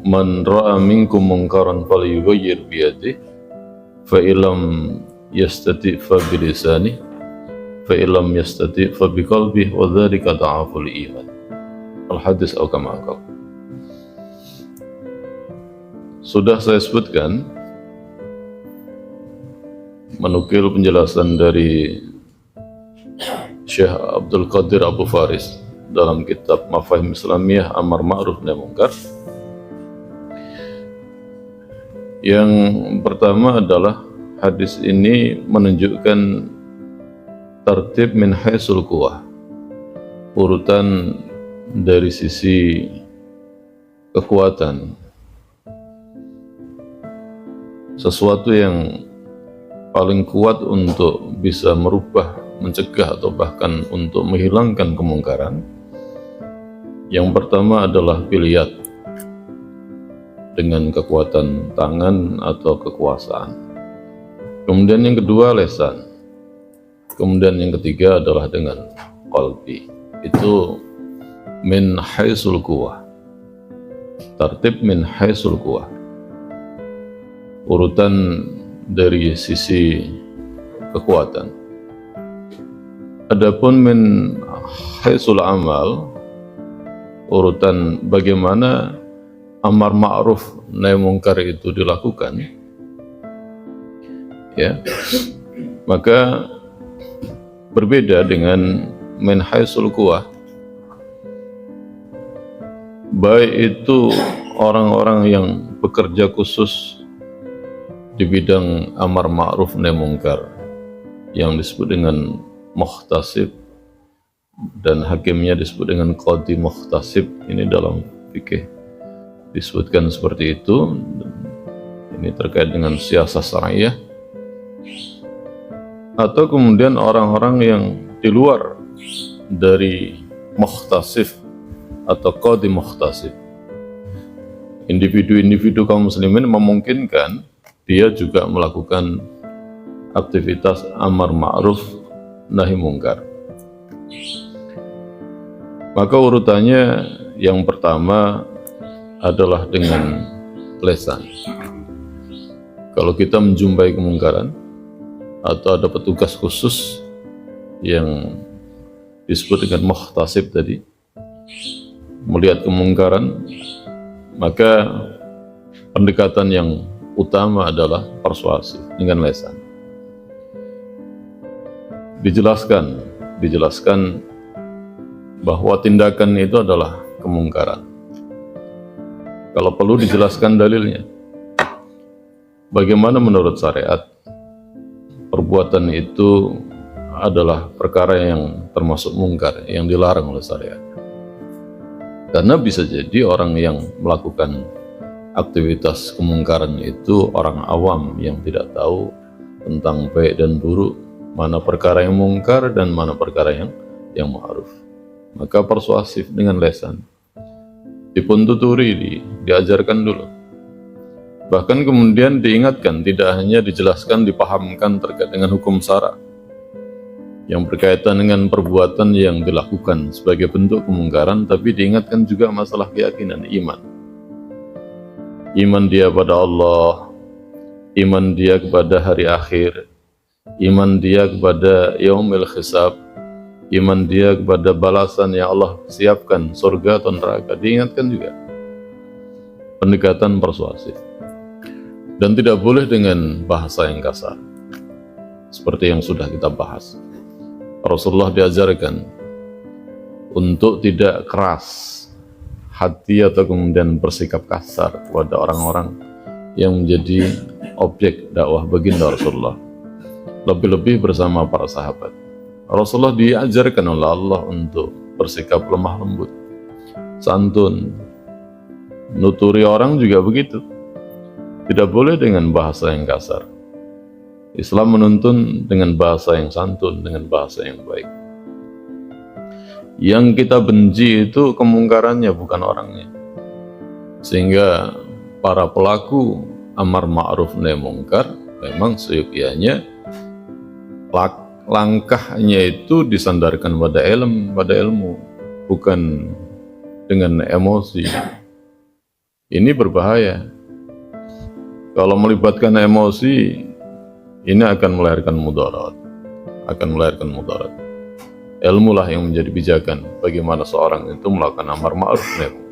man ra'a minkum munkaran falyughayyir bi yadihi fa illam yastati' fa bi lisanihi fa illam yastati' fa bi qalbihi wa dzalika dha'aful iman. Al-hadis atau kama qala. Sudah saya sebutkan menukil penjelasan dari Syekh Abdul Qadir Abu Faris dalam kitab Mafahim Islamiyah Amar Ma'ruf Nahi Munkar. Yang pertama adalah hadis ini menunjukkan tertib min haisul quwah, urutan dari sisi kekuatan, sesuatu yang paling kuat untuk bisa merubah, mencegah atau bahkan untuk menghilangkan kemungkaran. Yang pertama adalah biliyat, dengan kekuatan tangan atau kekuasaan. Kemudian yang kedua lesan. Kemudian yang ketiga adalah dengan qalbi. Itu min haisul quwah. Tertib min haisul quwah. Urutan dari sisi kekuatan. Adapun min haisul amal, urutan bagaimana amar ma'ruf nahi munkar itu dilakukan, ya, maka berbeda dengan min haisul quwah. Baik itu orang-orang yang bekerja khusus di bidang amar ma'ruf nahi munkar yang disebut dengan muhtasib, dan hakimnya disebut dengan qadi muhtasib. Ini dalam fikih disebutkan seperti itu. Ini terkait dengan siasah syariah. Atau kemudian orang-orang yang di luar dari muhtasib atau qadi muhtasib, individu-individu kaum muslimin memungkinkan dia juga melakukan aktivitas amar ma'ruf nahi munkar. Maka urutannya yang pertama adalah dengan lesan. Kalau kita menjumpai kemungkaran atau ada petugas khusus yang disebut dengan muhtasib tadi, melihat kemungkaran, maka pendekatan yang utama adalah persuasif dengan lesan. Dijelaskan bahwa tindakan itu adalah kemungkaran. Kalau perlu dijelaskan dalilnya. Bagaimana menurut syariat perbuatan itu adalah perkara yang termasuk mungkar, yang dilarang oleh syariat. Karena bisa jadi orang yang melakukan aktivitas kemungkaran itu orang awam yang tidak tahu tentang baik dan buruk, mana perkara yang mungkar dan mana perkara yang ma'ruf. Maka persuasif dengan lesan, dipuntuturi, diajarkan dulu. Bahkan kemudian diingatkan, tidak hanya dijelaskan, dipahamkan terkait dengan hukum syara yang berkaitan dengan perbuatan yang dilakukan sebagai bentuk kemungkaran, tapi diingatkan juga masalah keyakinan, iman. Iman dia pada Allah, iman dia kepada hari akhir, iman dia kepada yaumil hisab, iman dia kepada balasan yang Allah siapkan, surga atau neraka. Diingatkan juga. Pendekatan persuasif. Dan tidak boleh dengan bahasa yang kasar, seperti yang sudah kita bahas. Rasulullah diajarkan untuk tidak keras hati atau kemudian bersikap kasar kepada orang-orang yang menjadi objek dakwah baginda Rasulullah, lebih-lebih bersama para sahabat. Rasulullah diajarkan oleh Allah untuk bersikap lemah lembut, santun, nuturi orang juga begitu. Tidak boleh dengan bahasa yang kasar. Islam menuntun dengan bahasa yang santun, dengan bahasa yang baik. Yang kita benci itu kemungkarannya, bukan orangnya. Sehingga para pelaku amar ma'ruf nahi munkar memang seyogyanya langkahnya itu disandarkan pada ilmu, bukan dengan emosi. Ini berbahaya. Kalau melibatkan emosi, ini akan melahirkan mudarat. Ilmu lah yang menjadi pijakan bagaimana seorang itu melakukan amar ma'ruf nahi